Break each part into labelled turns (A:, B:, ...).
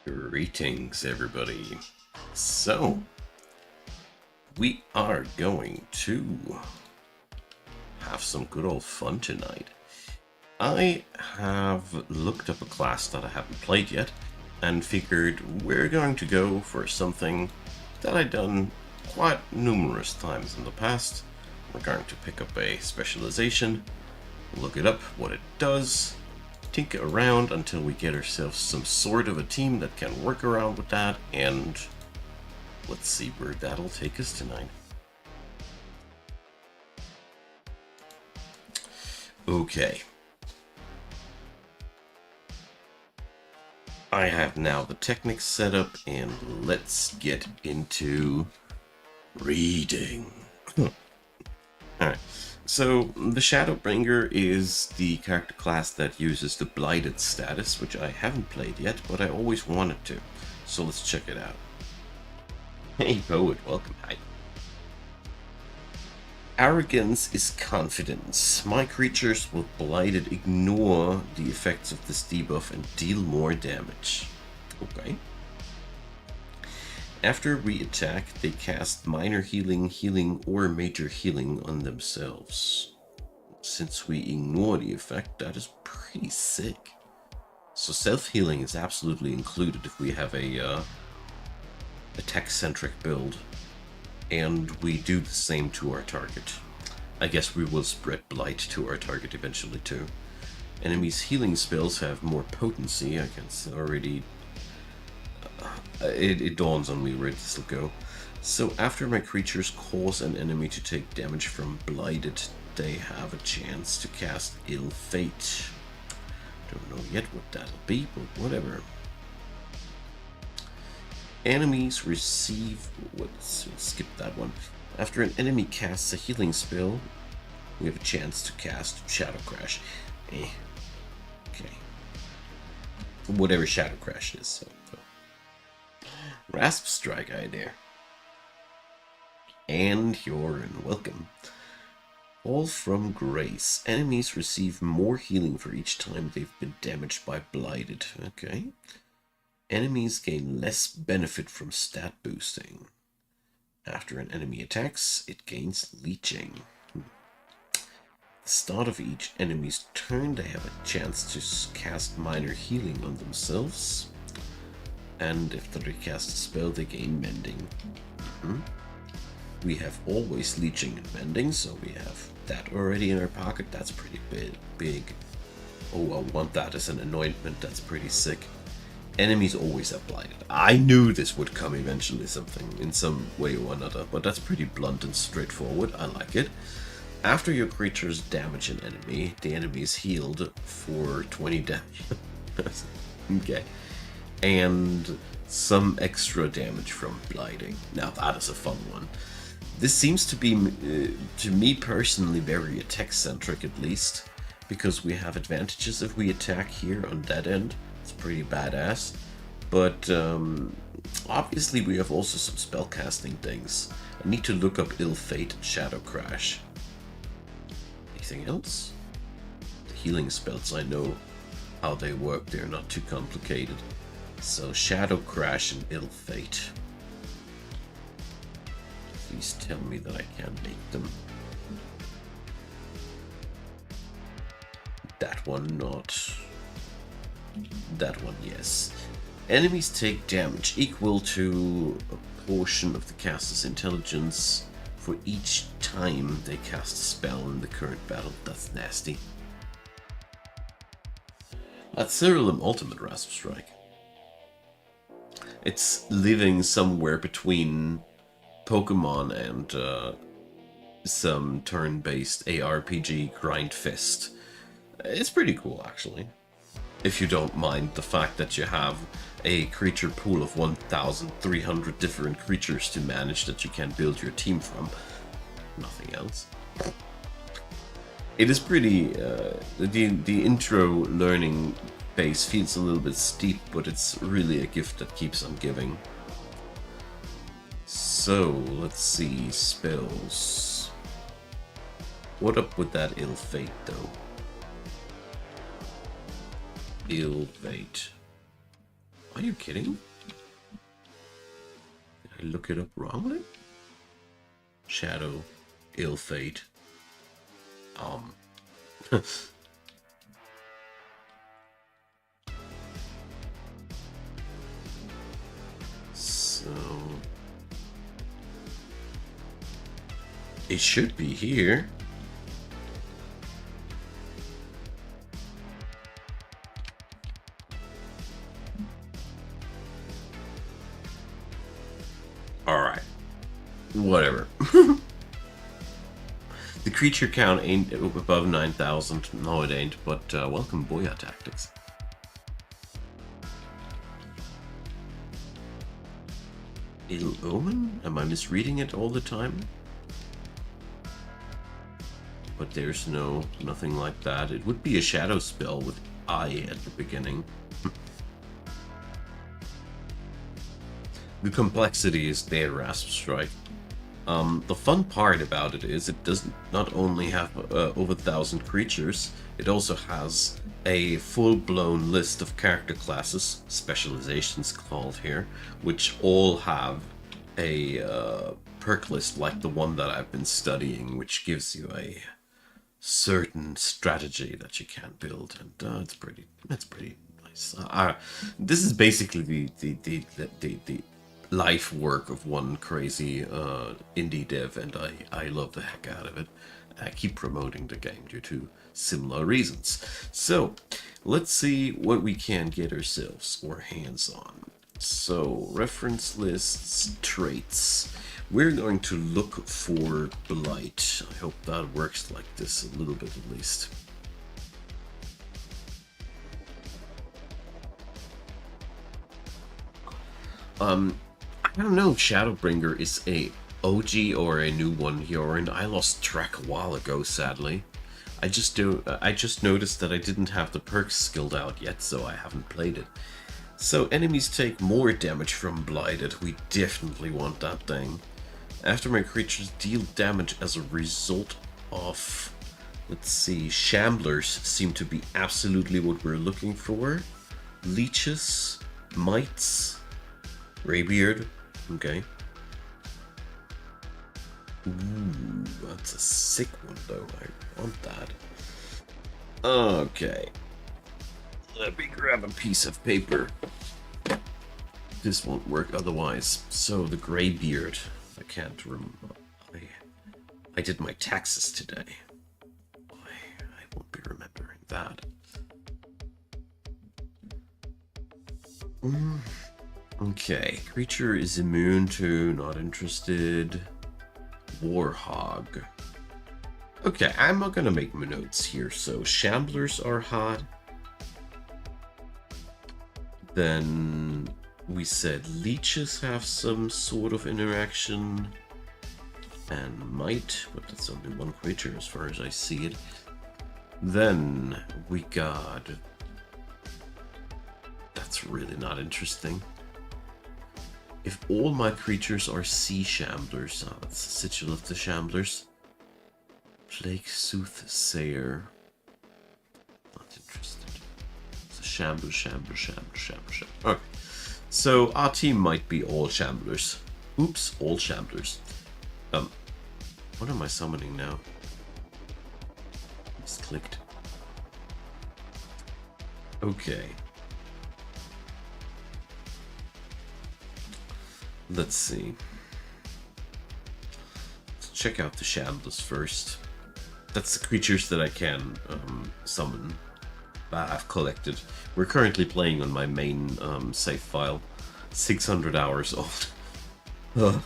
A: Greetings, everybody. So, we are going to have some good old fun tonight. I have looked up a class that I haven't played yet and figured we're going to go for something that I've done quite numerous times in the past. We're going to pick up a specialization, look it up, what it does, tinker around until we get ourselves some sort of a team that can work around with that, and let's see where that'll take us tonight. Okay. I have now the techniques set up, and let's get into reading. Alright, so the Shadowbringer is the character class that uses the Blighted status, which I haven't played yet, but I always wanted to. So let's check it out. Hey Poet, welcome. Hi. Arrogance is confidence. My creatures with Blighted ignore the effects of this debuff and deal more damage. Okay. After we attack, they cast minor healing, healing, or major healing on themselves. Since we ignore the effect, that is pretty sick. So self-healing is absolutely included if we have a attack-centric build. And we do the same to our target. I guess we will spread Blight to our target eventually too. Enemies' healing spells have more potency. I can already... It dawns on me where this will go. So after my creatures cause an enemy to take damage from Blighted, they have a chance to cast Ill Fate. Don't know yet what that'll be, but whatever. Enemies receive... Let's skip that one. After an enemy casts a healing spell, we have a chance to cast Shadow Crash. Okay. Whatever Shadow Crash is. So. Rasp Strike idea. And you're in. Welcome. All from Grace. Enemies receive more healing for each time they've been damaged by Blighted. Okay. Enemies gain less benefit from stat boosting. After an enemy attacks, it gains leeching. The start of each enemy's turn, they have a chance to cast minor healing on themselves. And if they recast a spell, they gain mending. We have always leeching and mending, so we have that already in our pocket. That's pretty big. Oh, I want that as an anointment. That's pretty sick. Enemies always have Blighted. I knew this would come eventually, something in some way or another, but that's pretty blunt and straightforward. I like it. After your creatures damage an enemy, the enemy is healed for 20 damage. Okay. And some extra damage from Blighting. Now that is a fun one. This seems to be, to me personally, very attack-centric at least, because we have advantages if we attack here on that end. It's pretty badass. But obviously we have also some spellcasting things. I need to look up Ill Fate and Shadow Crash. Anything else? The healing spells, I know how they work. They're not too complicated. So Shadow Crash and Ill Fate. Please tell me that I can make them. That one not. That one yes. Enemies take damage equal to a portion of the caster's intelligence for each time they cast a spell in the current battle. That's nasty. That's Siralim Ultimate Rasp Strike. It's living somewhere between Pokemon and some turn-based ARPG grind fest. It's pretty cool, actually. If you don't mind the fact that you have a creature pool of 1,300 different creatures to manage that you can build your team from. Nothing else. It is pretty... the intro learning phase feels a little bit steep, but it's really a gift that keeps on giving. So, let's see. Spells. What up with that Ill Fate, though? Ill Fate. Are you kidding? Did I look it up wrongly? Shadow, ill fate. So it should be here. Alright. Whatever. The creature count ain't above 9,000. No, it ain't, but welcome, Boya Tactics. Ill Omen? Am I misreading it all the time? But there's nothing like that. It would be a shadow spell with I at the beginning. The complexity is there, Rasp Strike. The fun part about it is it does not only have over 1,000 creatures, it also has a full-blown list of character classes, specializations called here, which all have a perk list like the one that I've been studying, which gives you a certain strategy that you can build, and it's pretty nice. This is basically the life work of one crazy indie dev, and I love the heck out of it. I keep promoting the game due to similar reasons. So let's see what we can get ourselves or hands on. So reference lists, traits. We're going to look for Blight. I hope that works like this a little bit at least. I don't know if Shadowbringer is a OG or a new one here, and I lost track a while ago, sadly. I just noticed that I didn't have the perks skilled out yet, so I haven't played it. So enemies take more damage from Blighted. We definitely want that thing. After my creatures deal damage as a result of, let's see, Shamblers seem to be absolutely what we're looking for. Leeches, Mites, Greybeard, okay. Ooh, that's a sick one though, I want that. Okay. Let me grab a piece of paper. This won't work otherwise. So the Greybeard. I can't remember. I did my taxes today. I won't be remembering that. Okay. Creature is immune to, not interested. Warhog. Okay, I'm not gonna make my notes here. So Shamblers are hot. Then we said leeches have some sort of interaction, and might, but that's only one creature as far as I see it. Then we got, that's really not interesting. If all my creatures are sea shamblers, oh, that's the sigil of the shamblers. Plague Soothsayer, not interested. It's a shambler. Okay. So our team might be all shamblers. Oops, all shamblers. What am I summoning now? Just clicked. Okay. Let's see. Let's check out the shamblers first. That's the creatures that I can summon. I've collected. We're currently playing on my main save file. 600 hours old.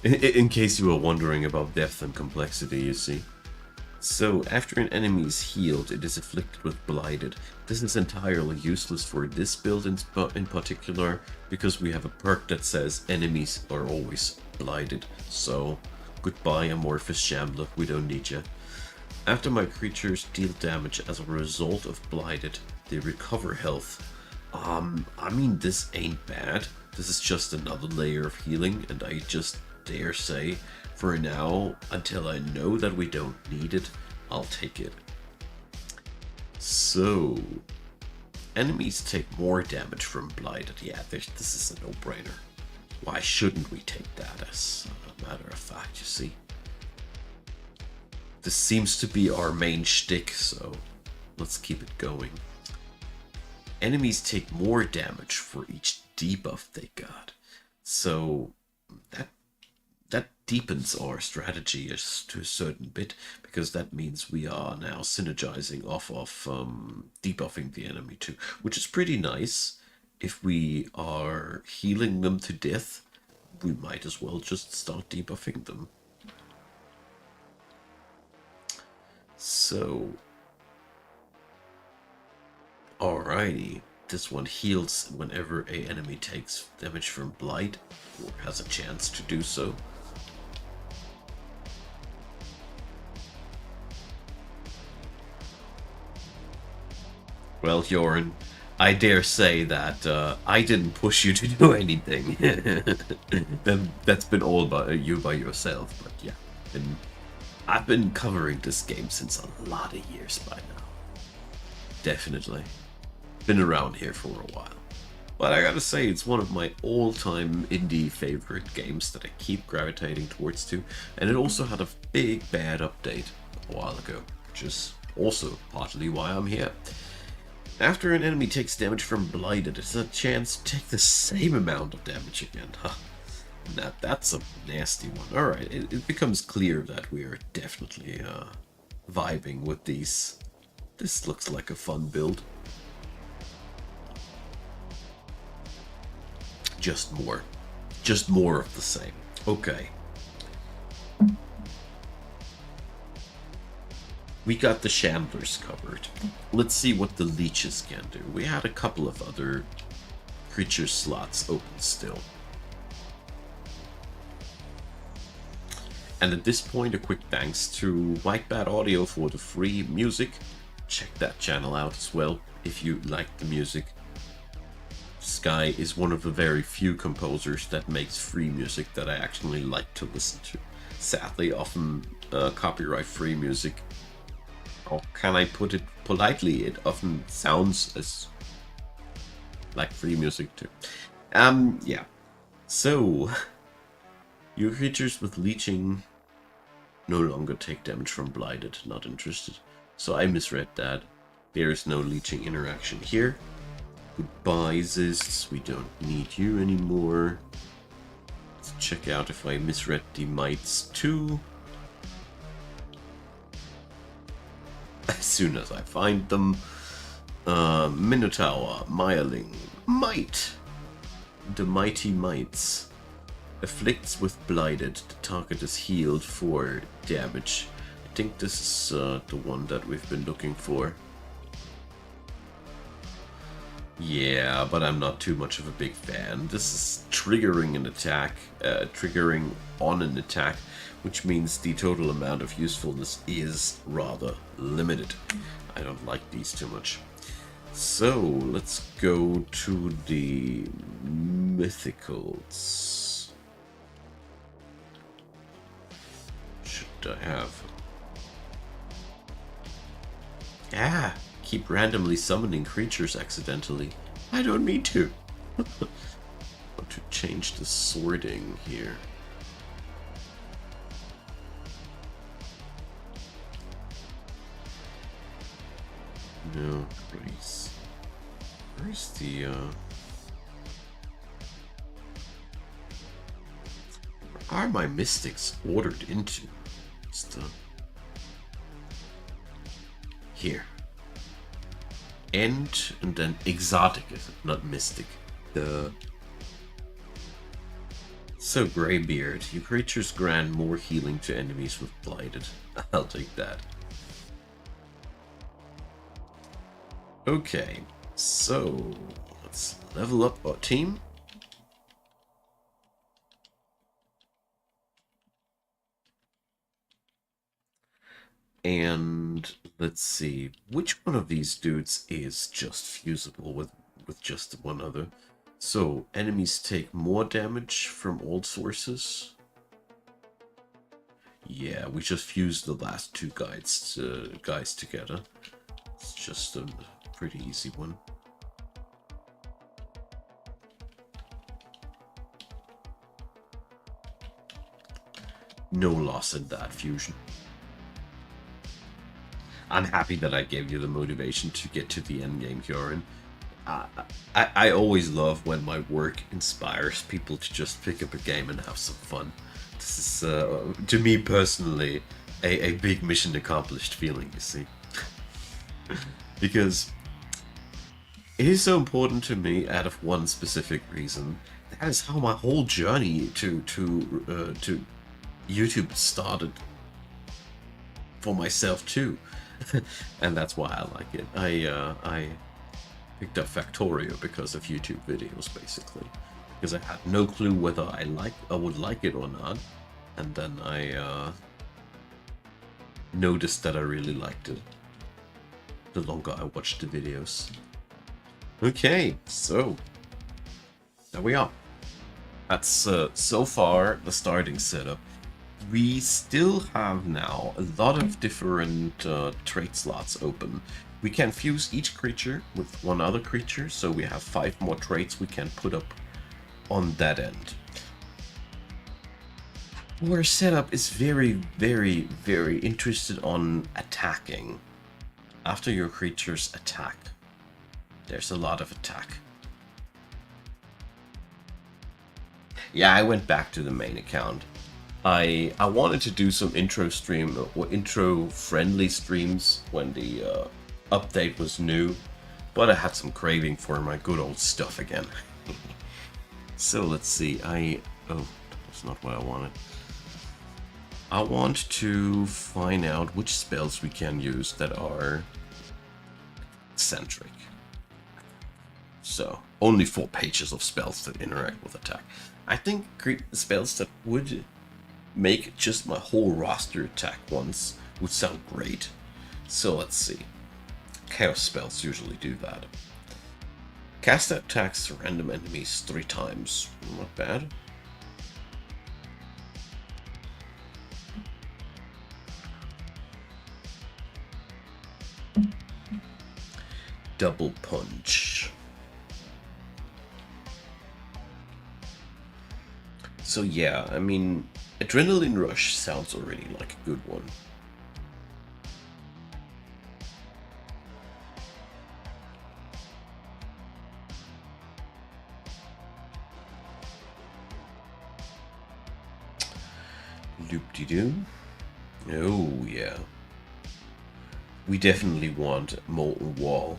A: In case you were wondering about depth and complexity, you see. So, after an enemy is healed, it is afflicted with Blighted. This is entirely useless for this build in particular, because we have a perk that says enemies are always Blighted. So, goodbye Amorphous Shambler, we don't need you. After my creatures deal damage as a result of Blighted, they recover health. I mean, this ain't bad. This is just another layer of healing, and I just dare say, for now, until I know that we don't need it, I'll take it. So, Enemies take more damage from Blighted. Yeah, this is a no-brainer. Why shouldn't we take that as a matter of fact, you see? This seems to be our main shtick, so let's keep it going. Enemies take more damage for each debuff they got. So that deepens our strategy to a certain bit, because that means we are now synergizing off of debuffing the enemy too, which is pretty nice. If we are healing them to death, we might as well just start debuffing them. So, alrighty. This one heals whenever an enemy takes damage from Blight, or has a chance to do so. Well, Joran, I dare say that I didn't push you to do anything. That's been all by you by yourself, but yeah. I've been covering this game since a lot of years by now. Definitely. Been around here for a while. But I gotta say, it's one of my all-time indie favorite games that I keep gravitating towards too. And it also had a big bad update a while ago, which is also partly why I'm here. After an enemy takes damage from Blighted, it's a chance to take the same amount of damage again. Huh. That's a nasty one. Alright, it becomes clear that we are definitely vibing with these. This looks like a fun build. Just more of the same. Okay. We got the Shamblers covered. Let's see what the leeches can do. We had a couple of other creature slots open still. And at this point, a quick thanks to White Bat Audio for the free music. Check that channel out as well if you like the music. Sky is one of the very few composers that makes free music that I actually like to listen to. Sadly, often copyright-free music, or can I put it politely, it often sounds as like free music too. Yeah. So, your creatures with leeching no longer take damage from Blighted. Not interested. So I misread that. There is no leeching interaction here. Goodbye, Zists. We don't need you anymore. Let's check out if I misread the mites too. As soon as I find them. Minotaur, Myling, Mite. The mighty mites. Afflicts with Blighted. The target is healed for damage. I think this is the one that we've been looking for. Yeah, but I'm not too much of a big fan. This is triggering an attack, triggering on an attack, which means the total amount of usefulness is rather limited. I don't like these too much. So, let's go to the mythicals. Should I have? Ah! Keep randomly summoning creatures accidentally. I don't mean to. Want to change the sorting here. No, Grace. Where's the where are my mystics ordered into? It's the here. And then exotic, is it? Not mystic. So, Greybeard, you creatures grant more healing to enemies with Blighted. I'll take that. Okay, so let's level up our team. And let's see, which one of these dudes is just fusible with just one other? So, enemies take more damage from old sources. Yeah, we just fused the last two guys together. It's just a pretty easy one. no loss in that fusion. I'm happy that I gave you the motivation to get to the end game, Kieran. I always love when my work inspires people to just pick up a game and have some fun. This is, to me personally, a big mission accomplished feeling, you see. Because it is so important to me out of one specific reason. That is how my whole journey to YouTube started for myself too. And that's why I like it. I picked up Factorio because of YouTube videos, basically, because I had no clue whether I would like it or not, and then I noticed that I really liked it the longer I watched the videos. Okay, so there we are. That's so far the starting setup. We still have now a lot of different trait slots open. We can fuse each creature with one other creature, so we have 5 more traits we can put up on that end. Our setup is very, very, very interested on attacking. After your creatures attack, there's a lot of attack. Yeah, I went back to the main account. I wanted to do some intro friendly streams when the update was new, but I had some craving for my good old stuff again. So let's see, oh, that's not what I wanted. I want to find out which spells we can use that are eccentric. So, only 4 pages of spells that interact with attack. I think spells that would make just my whole roster attack once would sound great. So let's see. Chaos spells usually do that. Cast attacks random enemies 3 times. Not bad. Double punch. So yeah, I mean, Adrenaline Rush sounds already like a good one. Loop-de-doo. Oh yeah. We definitely want Molten Wall.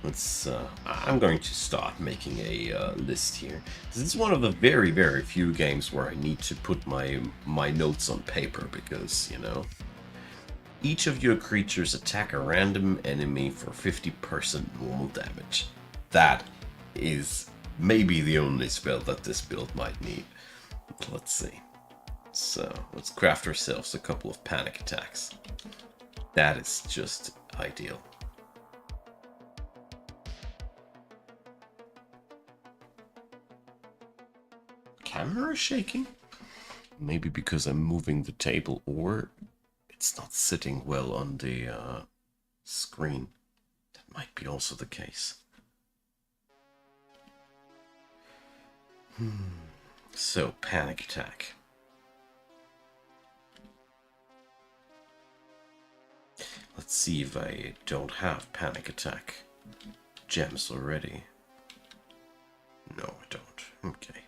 A: Let's, I'm going to start making a list here. This is one of the very, very few games where I need to put my notes on paper because, you know, each of your creatures attack a random enemy for 50% normal damage. That is maybe the only spell that this build might need. Let's see. So, let's craft ourselves a couple of panic attacks. That is just ideal. Camera is shaking? Maybe because I'm moving the table, or it's not sitting well on the screen. That might be also the case. So, panic attack. Let's see if I don't have panic attack gems already. No, I don't. Okay.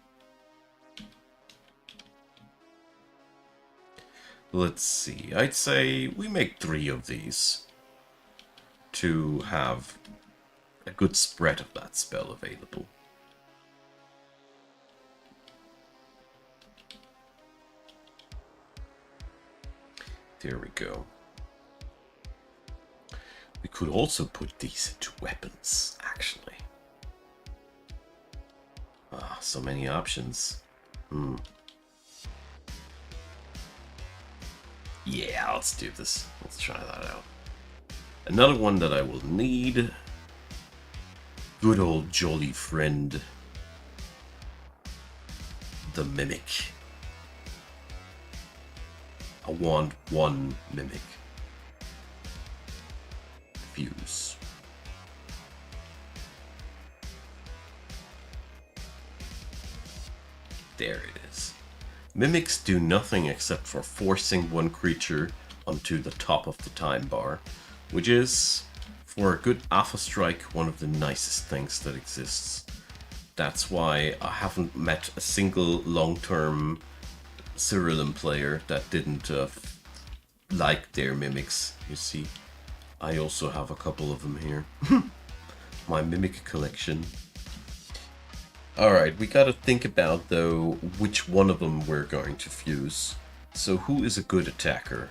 A: Let's see. I'd say we make 3 of these to have a good spread of that spell available. There we go. We could also put these into weapons, actually. Ah, so many options. Yeah, let's do this. Let's try that out. Another one that I will need. Good old jolly friend. The Mimic. I want 1 Mimic. Fuse. There it is. Mimics do nothing except for forcing one creature onto the top of the time bar, which is, for a good alpha strike, one of the nicest things that exists. That's why I haven't met a single long-term Siralim player that didn't like their mimics. You see, I also have a couple of them here. My mimic collection. Alright, we gotta think about, though, which one of them we're going to fuse. So who is a good attacker?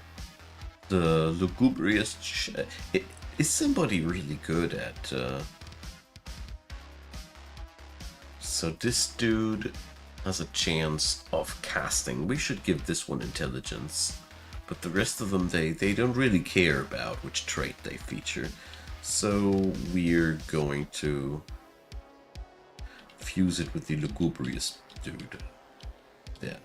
A: The lugubrious... Is somebody really good at... So this dude has a chance of casting. We should give this one intelligence. But the rest of them, they don't really care about which trait they feature. So we're going to fuse it with the lugubrious dude. Yeah.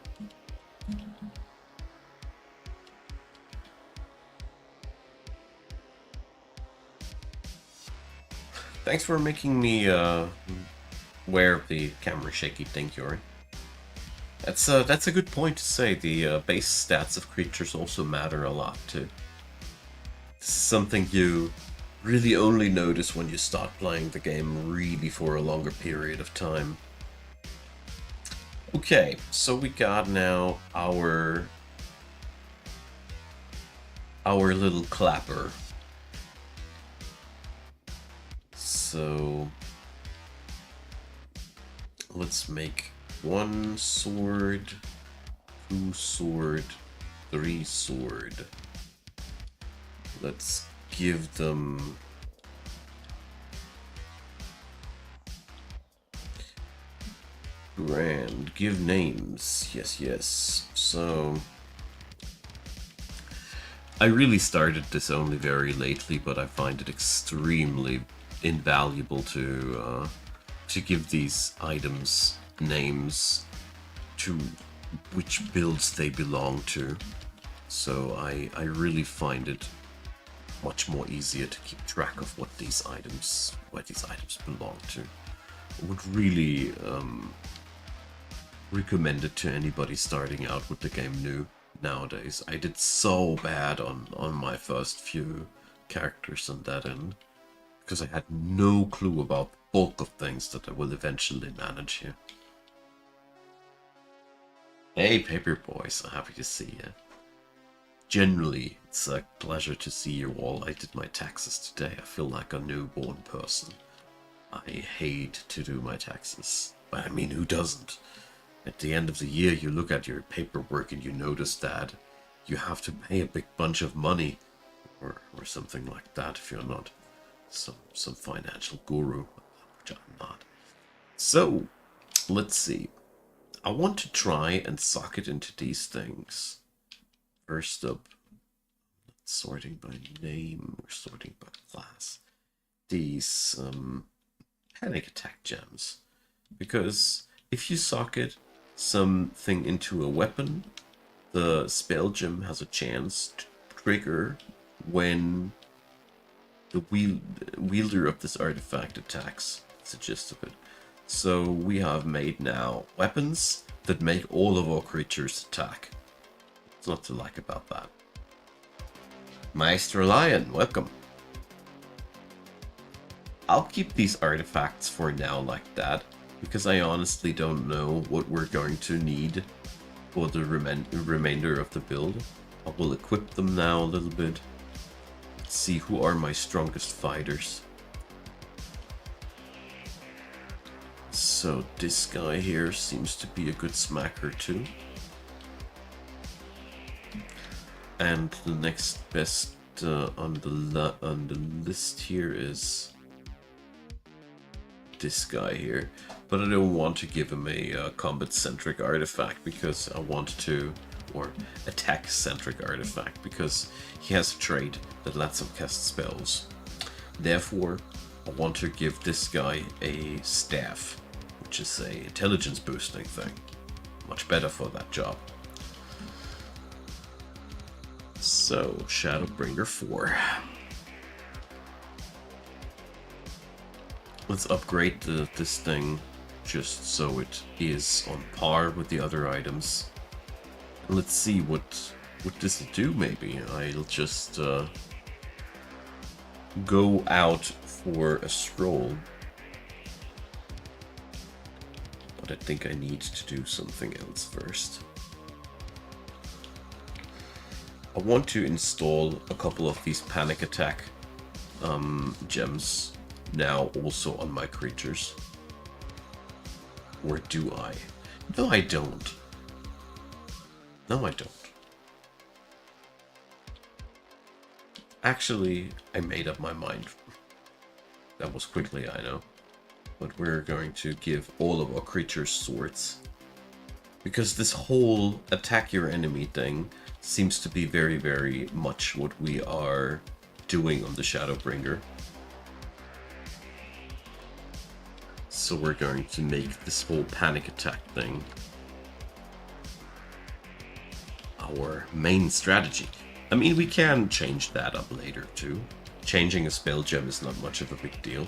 A: Thanks for making me aware of the camera shaky thing, Yuri. That's a good point to say. The base stats of creatures also matter a lot too. This is something you really only notice when you start playing the game really for a longer period of time. Okay, so we got now our little clapper. So let's make 1 sword, 2 sword, 3 sword. Let's give them grand. Give names. Yes, yes. So I really started this only very lately, but I find it extremely invaluable to give these items names to which builds they belong to. So I really find it much more easier to keep track of what these items belong to. I would really recommend it to anybody starting out with the game new nowadays. I did so bad on my first few characters on that end, because I had no clue about the bulk of things that I will eventually manage here. Hey Paper Boys, I'm happy to see you. Generally, it's a pleasure to see you all. I did my taxes today. I feel like a newborn person. I hate to do my taxes. But I mean, who doesn't? At the end of the year, you look at your paperwork and you notice that you have to pay a big bunch of money or something like that if you're not some financial guru, which I'm not. So, let's see. I want to try and sock it into these things. First up, sorting by name, we're sorting by class. These panic attack gems. Because if you socket something into a weapon, the spell gem has a chance to trigger when the wielder of this artifact attacks. That's the gist of it. So we have made now weapons that make all of our creatures attack. What's not to like about that? Maestro Lion, welcome. I'll keep these artifacts for now like that, because I honestly don't know what we're going to need for the remainder of the build. I will equip them now a little bit. Let's see who are my strongest fighters. So this guy here seems to be a good smacker too. And the next best on the list here is this guy here. But I don't want to give him a combat-centric artifact because I want to, or attack-centric artifact because he has a trait that lets him cast spells. Therefore, I want to give this guy a staff, which is a intelligence boosting thing. Much better for that job. So, Shadowbringer 4. Let's upgrade this thing just so it is on par with the other items. Let's see what this will do. Maybe I'll just go out for a stroll. But I think I need to do something else first. I want to install a couple of these panic attack gems now also on my creatures. Or do I? No, I don't. No, I don't. Actually, I made up my mind. That was quickly, I know. But we're going to give all of our creatures swords. Because this whole attack your enemy thing seems to be very, very much what we are doing on the Shadowbringer. So we're going to make this whole panic attack thing our main strategy. I mean, we can change that up later too. Changing a spell gem is not much of a big deal.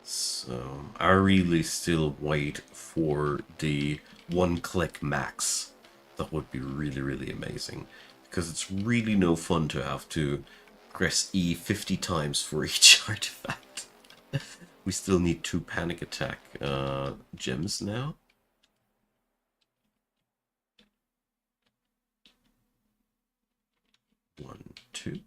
A: So I really still wait for the one-click max. That would be really, really amazing. Because it's really no fun to have to press E 50 times for each artifact. We still need 2 panic attack gems now. One, two.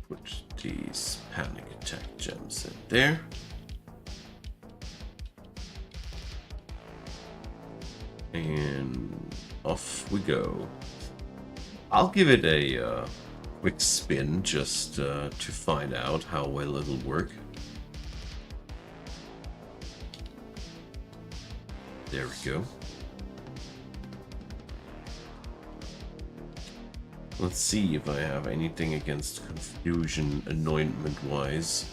A: Put these panic attack gems in there. And off we go. I'll give it a quick spin just to find out how well it'll work. There we go. Let's see if I have anything against confusion anointment wise.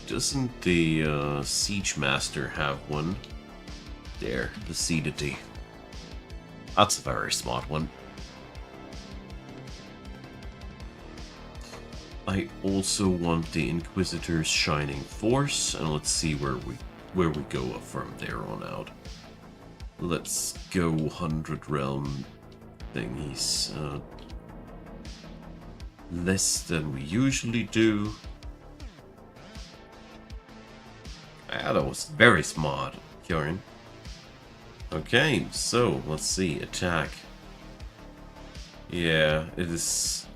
A: Doesn't the Siege Master have one? There, the Seedity. That's a very smart one. I also want the Inquisitor's Shining Force, and let's see where we go from there on out. Let's go 100 realm thingies. Less than we usually do. Ah, that was very smart, Kieran. Okay, so let's see. Attack. Yeah, it is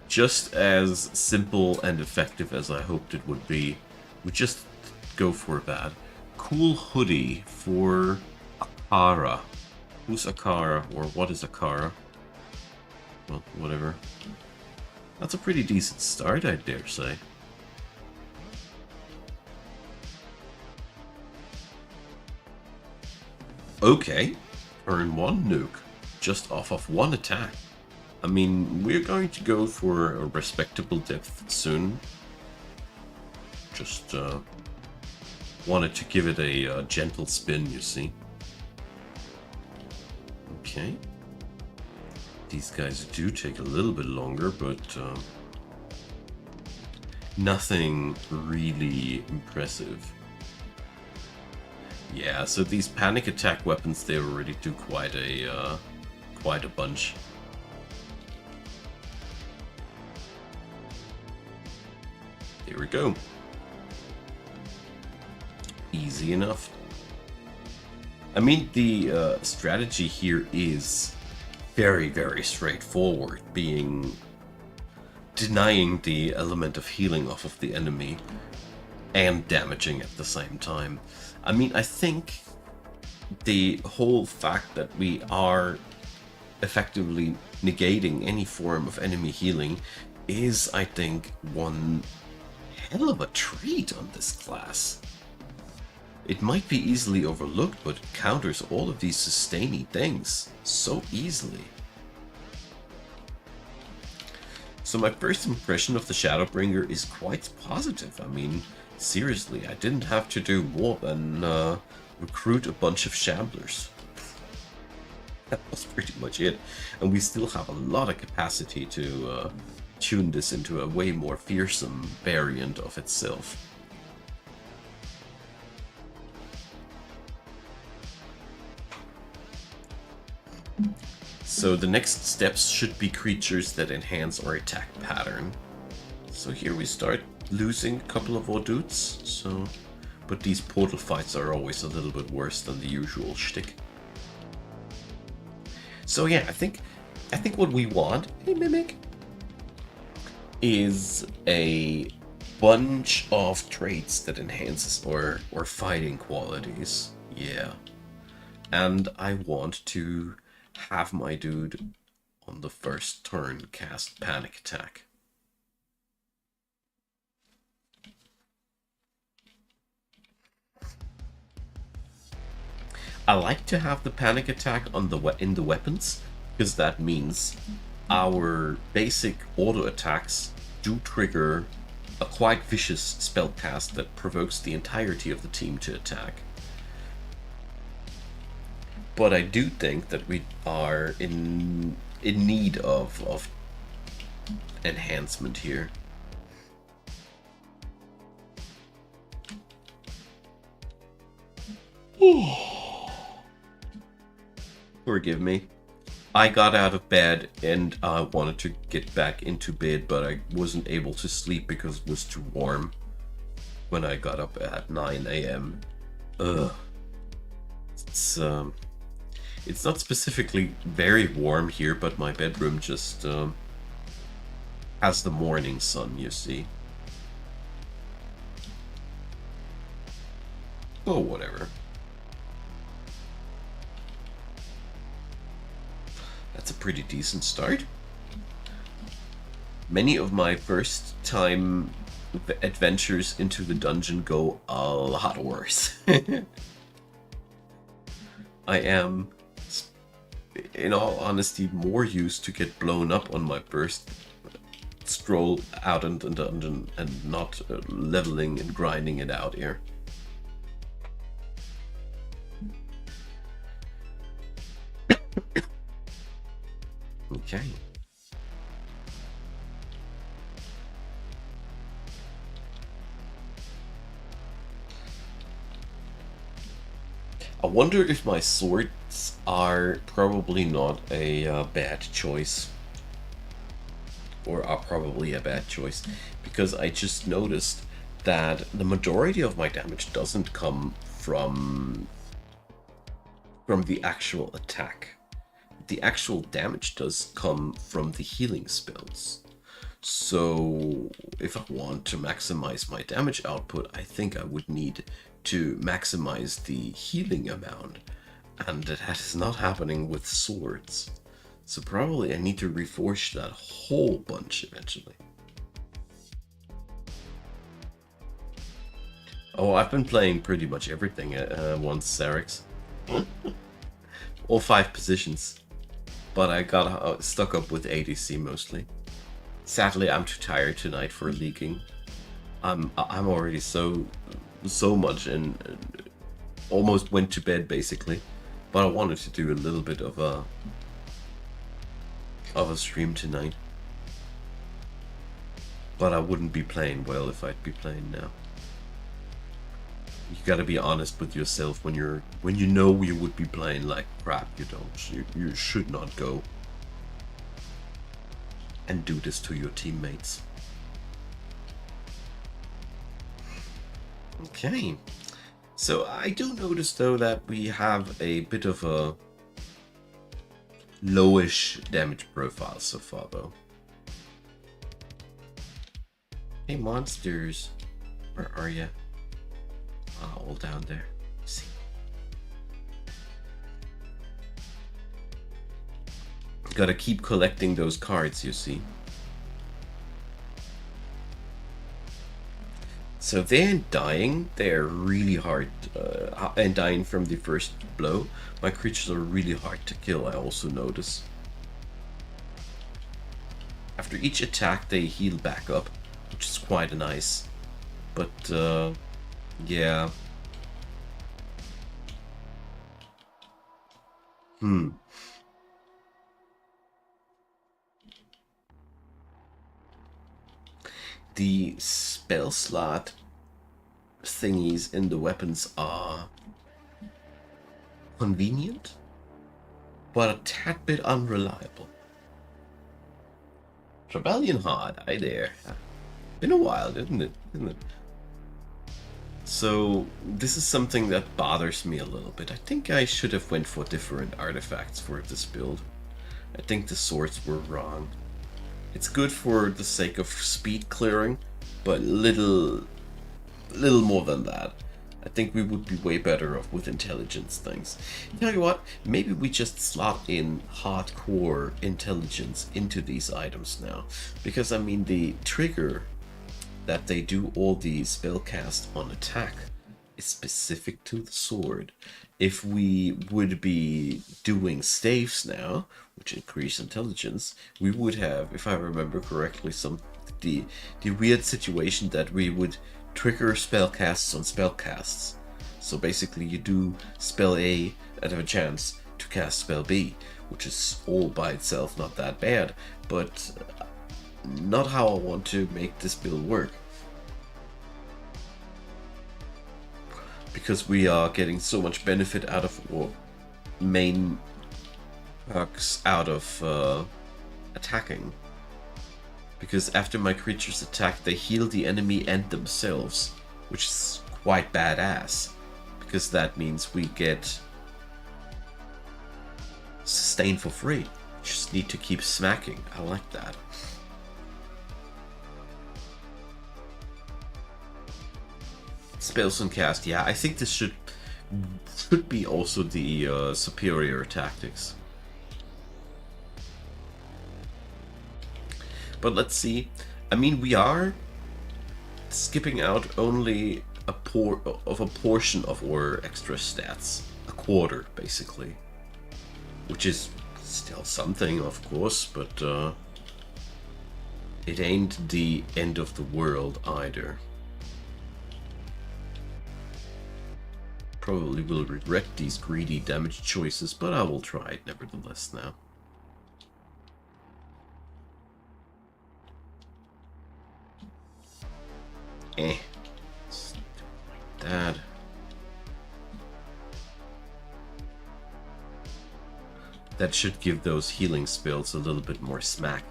A: just as simple and effective as I hoped it would be. We just go for that. Cool hoodie for Akara. Who's Akara, or what is Akara? Well, whatever. That's a pretty decent start, I dare say. Okay, turn 1 nuke, just off of 1 attack. I mean, we're going to go for a respectable depth soon. Just wanted to give it a gentle spin, you see. Okay. These guys do take a little bit longer, but nothing really impressive. Yeah, so these panic attack weapons, they already do quite a bunch. Here we go. Easy enough. I mean, the strategy here is very, very straightforward, being denying the element of healing off of the enemy and damaging at the same time. I mean, I think the whole fact that we are effectively negating any form of enemy healing is, I think, one hell of a treat on this class. It might be easily overlooked, but it counters all of these sustaining things so easily. So my first impression of the Shadowbringer is quite positive. I mean, seriously, I didn't have to do more than recruit a bunch of Shamblers. That was pretty much it. And we still have a lot of capacity to tune this into a way more fearsome variant of itself. So the next steps should be creatures that enhance our attack pattern. So here we start losing a couple of our dudes. So, but these portal fights are always a little bit worse than the usual shtick. So yeah, I think what we want, hey Mimic, is a bunch of traits that enhances our fighting qualities. Yeah. And I want to have my dude on the first turn cast Panic Attack. I like to have the Panic Attack on in the weapons, because that means our basic auto attacks do trigger a quite vicious spell cast that provokes the entirety of the team to attack. But I do think that we are in need of enhancement here. Forgive me. I got out of bed and I wanted to get back into bed, but I wasn't able to sleep because it was too warm when I got up at 9 a.m. Ugh. It's not specifically very warm here, but my bedroom just has the morning sun, you see. Oh, whatever. That's a pretty decent start. Many of my first time adventures into the dungeon go a lot worse. I am, in all honesty, more used to get blown up on my first stroll out into the dungeon and not leveling and grinding it out here. Okay. I wonder if my swords are probably not a bad choice. Or are probably a bad choice. Because I just noticed that the majority of my damage doesn't come from the actual attack. The actual damage does come from the healing spells. So if I want to maximize my damage output, I think I would need to maximize the healing amount, and that is not happening with swords. So probably I need to reforge that whole bunch eventually. Oh, I've been playing pretty much everything once, Sarix. All 5 positions. But I got stuck up with ADC mostly. Sadly, I'm too tired tonight for leaking. I'm already so much and almost went to bed basically. But I wanted to do a little bit of a stream tonight. But I wouldn't be playing well if I'd be playing now. You gotta be honest with yourself when you know you would be playing like crap. You should not go and do this to your teammates. Okay, so I do notice though that we have a bit of a lowish damage profile so far though. Hey monsters, where are you? Oh, all down there. See. Gotta keep collecting those cards, you see. So they ain't dying. They're really hard, and dying from the first blow. My creatures are really hard to kill, I also notice. After each attack, they heal back up, which is quite nice. But, yeah. The spell slot thingies in the weapons are convenient, but a tad bit unreliable. Rebellion hard, hi there. Been a while, didn't it? So this is something that bothers me a little bit. I think I should have went for different artifacts for this build. I think the swords were wrong. It's good for the sake of speed clearing, but little more than that. I think we would be way better off with intelligence things. Tell you what, maybe we just slot in hardcore intelligence into these items now. Because, I mean, the trigger that they do all the spell cast on attack is specific to the sword. If we would be doing staves now, which increase intelligence, we would have, if I remember correctly, the weird situation that we would trigger spellcasts on spellcasts. So basically you do spell A and have a chance to cast spell B, which is all by itself not that bad, but not how I want to make this build work. Because we are getting so much benefit out of main perks out of attacking. Because after my creatures attack, they heal the enemy and themselves, which is quite badass. Because that means we get sustain for free. Just need to keep smacking. I like that. Spells and cast, yeah, I think this should be also the superior tactics. But let's see. I mean, we are skipping out only a portion of our extra stats, a quarter basically, which is still something, of course, but it ain't the end of the world either. Probably will regret these greedy damage choices, but I will try it nevertheless now. Like that. That should give those healing spells a little bit more smack.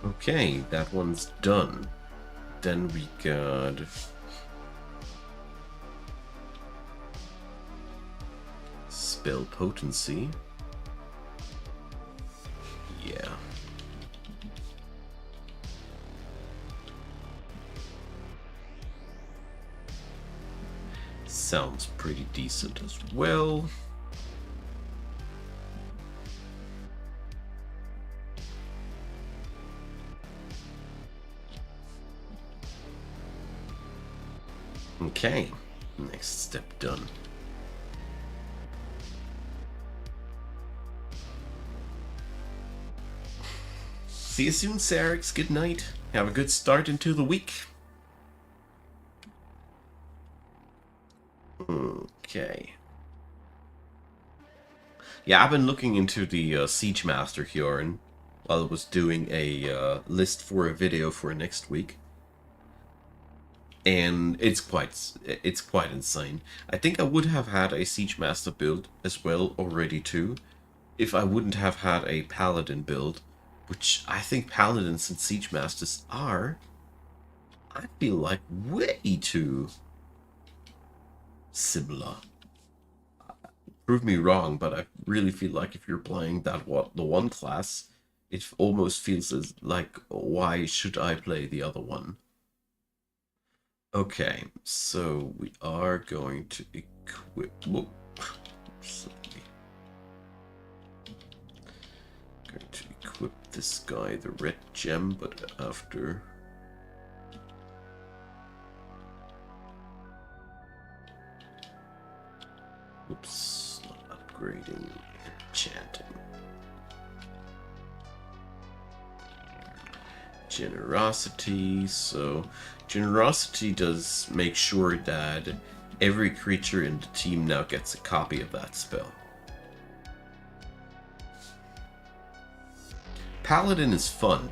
A: Okay, that one's done. Then we got spell potency. Yeah. Sounds pretty decent as well. Okay, next step done. See you soon, Sarix. Good night. Have a good start into the week. Okay. Yeah, I've been looking into the Siege Master Hjorn while I was doing a list for a video for next week. And it's quite insane. I think I would have had a Siege Master build as well already too, if I wouldn't have had a Paladin build, which I think Paladins and Siege Masters are, I feel like, way too similar. Prove me wrong, but I really feel like if you're playing the one class, it almost feels as like, why should I play the other one? Okay, so we are going to equip. Whoa. Going to equip this guy, the red gem, but after. Oops, not upgrading, enchanting. Generosity, so generosity does make sure that every creature in the team now gets a copy of that spell. Paladin is fun.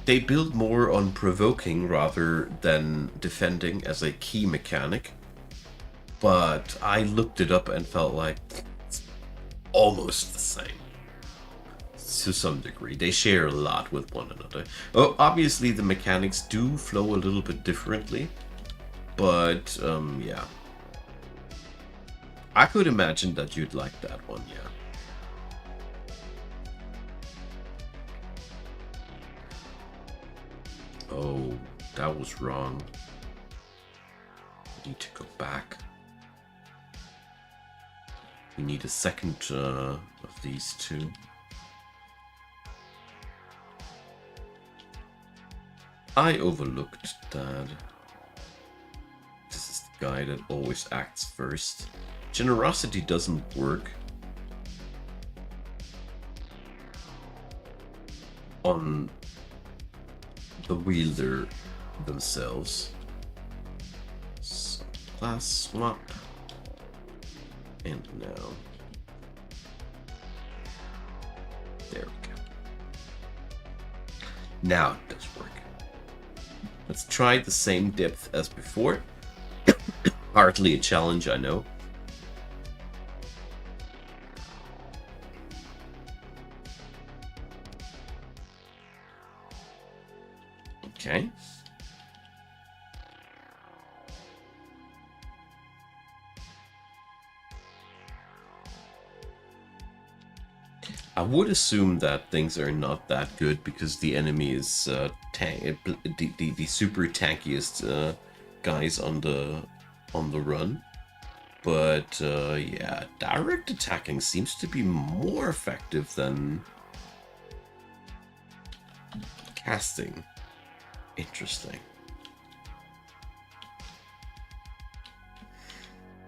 A: They build more on provoking rather than defending as a key mechanic. But I looked it up and felt like it's almost the same. To some degree. They share a lot with one another. Oh, obviously the mechanics do flow a little bit differently. But, yeah. I could imagine that you'd like that one, yeah. Oh, that was wrong. I need to go back. We need a second of these two. I overlooked that. This is the guy that always acts first. Generosity doesn't work on the wielder themselves. So, class swap. And now. There we go. Now it does work. Let's try the same depth as before. Hardly a challenge, I know. Okay. I would assume that things are not that good because the enemy is the super tankiest guys on the run. But yeah, direct attacking seems to be more effective than casting. Interesting.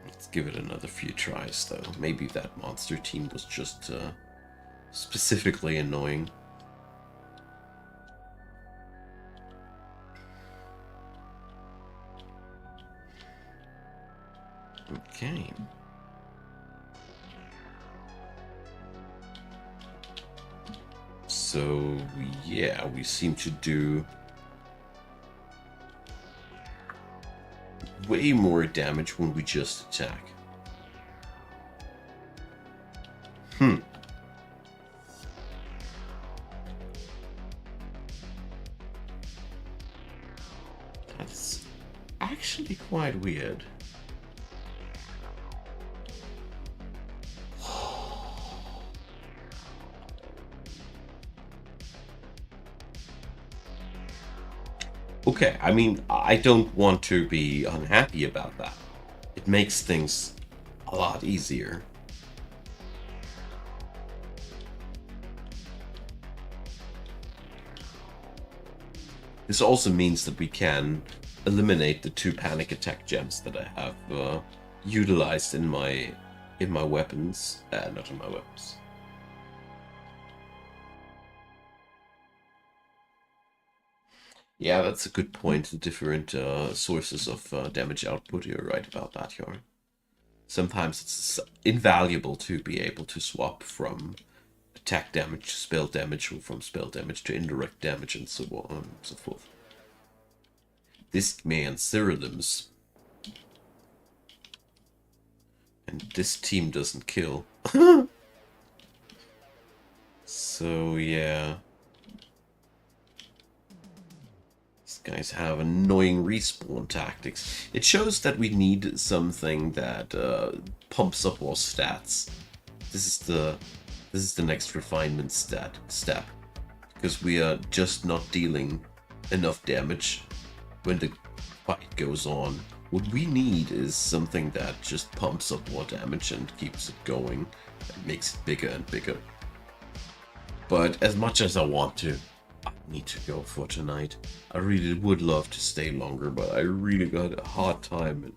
A: Let's give it another few tries though. Maybe that monster team was just specifically annoying. Okay. So, yeah, we seem to do way more damage when we just attack. That's actually quite weird. Okay, I mean, I don't want to be unhappy about that. It makes things a lot easier. This also means that we can eliminate the 2 panic attack gems that I have utilized in my weapons. Not in my weapons. Yeah, that's a good point. The different sources of damage output. You're right about that, Yor. Sometimes it's invaluable to be able to swap from attack damage to spell damage, or from spell damage to indirect damage, and so on and so forth. This man, Siralim's. And this team doesn't kill. So, yeah. Guys have annoying respawn tactics. It shows that we need something that pumps up our stats. This is the next refinement step, because we are just not dealing enough damage when the fight goes on. What we need is something that just pumps up our damage and keeps it going, and makes it bigger and bigger. But as much as I want to, I need to go for tonight. I really would love to stay longer, but I really got a hard time.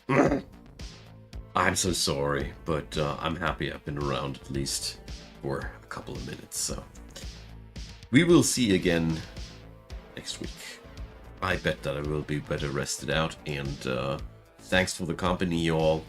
A: And I'm so sorry, but I'm happy I've been around at least for a couple of minutes, so. We will see again next week. I bet that I will be better rested out, and thanks for the company, y'all.